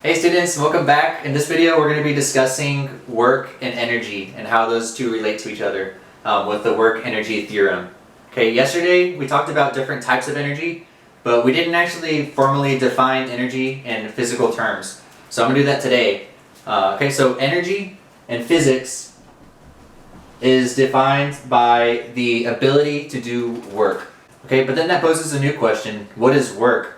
Hey students, welcome back. In this video we're going to be discussing work and energy and how those two relate to each other with the Work-Energy Theorem. Okay, yesterday we talked about different types of energy, but we didn't actually formally define energy in physical terms. So I'm going to do that today. Okay, so energy in physics is defined by the ability to do work. Okay, but then that poses a new question. What is work?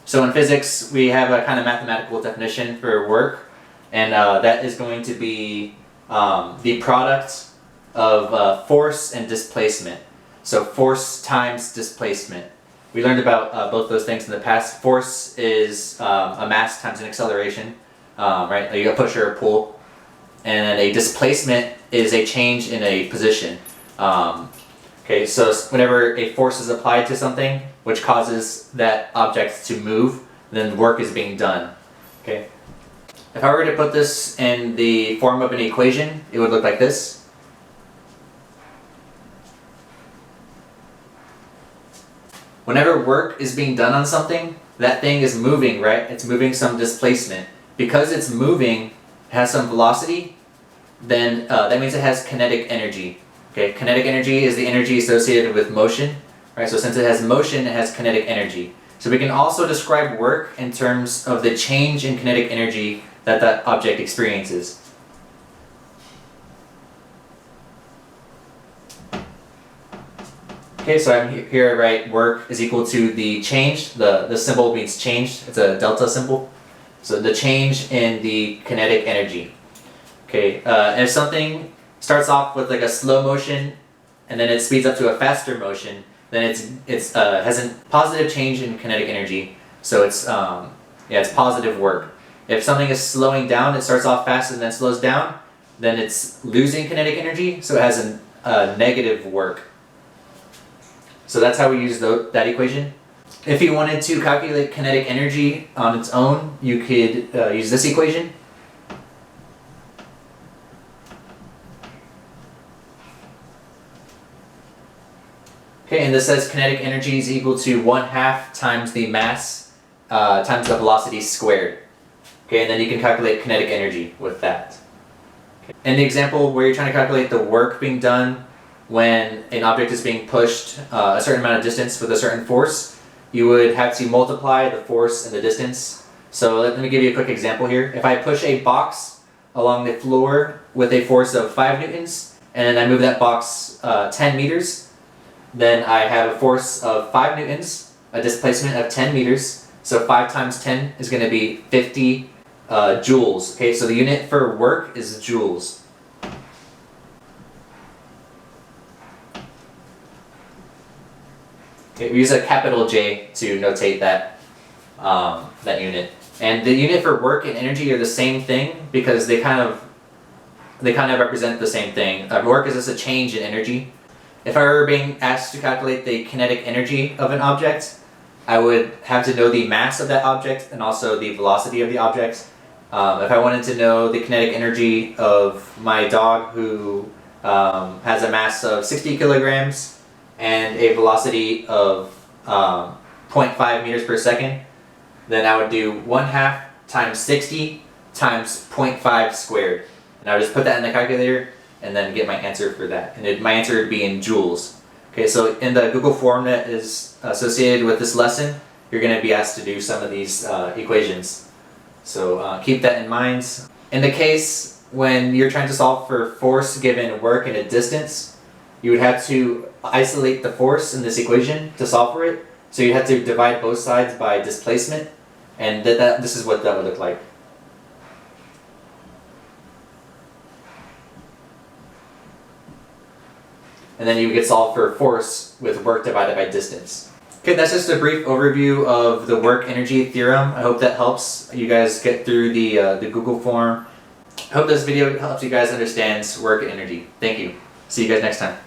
So in physics, we have a kind of mathematical definition for work, and that is going to be the product of force and displacement. So force times displacement. We learned about both those things in the past. Force is a mass times an acceleration, right? Like a push or a pull. And then a displacement is a change in a position. Okay, so whenever a force is applied to something, which causes that object to move, then work is being done. Okay. If I were to put this in the form of an equation, it would look like this. Whenever work is being done on something, that thing is moving, right? It's moving some displacement. Because it's moving, has some velocity, then that means it has kinetic energy. Okay, kinetic energy is the energy associated with motion, right? So since it has motion, it has kinetic energy. So we can also describe work in terms of the change in kinetic energy that that object experiences. Okay, so I'm here I write work is equal to the change. The symbol means change. It's a delta symbol. So the change in the kinetic energy. Okay, if something starts off with like a slow motion and then it speeds up to a faster motion, then it has a positive change in kinetic energy. So it's positive work. If something is slowing down, it starts off fast and then slows down, then it's losing kinetic energy, so it has a negative work. So that's how we use that equation. If you wanted to calculate kinetic energy on its own, you could use this equation. Okay, and this says kinetic energy is equal to 1/2 times the mass times the velocity squared. Okay, and then you can calculate kinetic energy with that. Okay. In the example where you're trying to calculate the work being done when an object is being pushed a certain amount of distance with a certain force, you would have to multiply the force and the distance. So let me give you a quick example here. If I push a box along the floor with a force of 5 newtons, and then I move that box 10 meters, then I have a force of 5 newtons, a displacement of 10 meters. So 5 times 10 is going to be 50 joules. Okay, so the unit for work is joules. Okay, we use a capital J to notate that that unit. And the unit for work and energy are the same thing because they kind of represent the same thing. Work is just a change in energy. If I were being asked to calculate the kinetic energy of an object, I would have to know the mass of that object and also the velocity of the object. If I wanted to know the kinetic energy of my dog who has a mass of 60 kilograms and a velocity of 0.5 meters per second, then I would do 1/2 times 60 times 0.5 squared. And I would just put that in the calculator and then get my answer for that. And my answer would be in joules. Okay, so in the Google form that is associated with this lesson, you're going to be asked to do some of these equations. So keep that in mind. In the case when you're trying to solve for force given work and a distance, you would have to isolate the force in this equation to solve for it. So you'd have to divide both sides by displacement, and this is what that would look like. And then you would get solved for force with work divided by distance. Okay, that's just a brief overview of the Work-Energy Theorem. I hope that helps you guys get through the Google form. I hope this video helps you guys understand work and energy. Thank you. See you guys next time.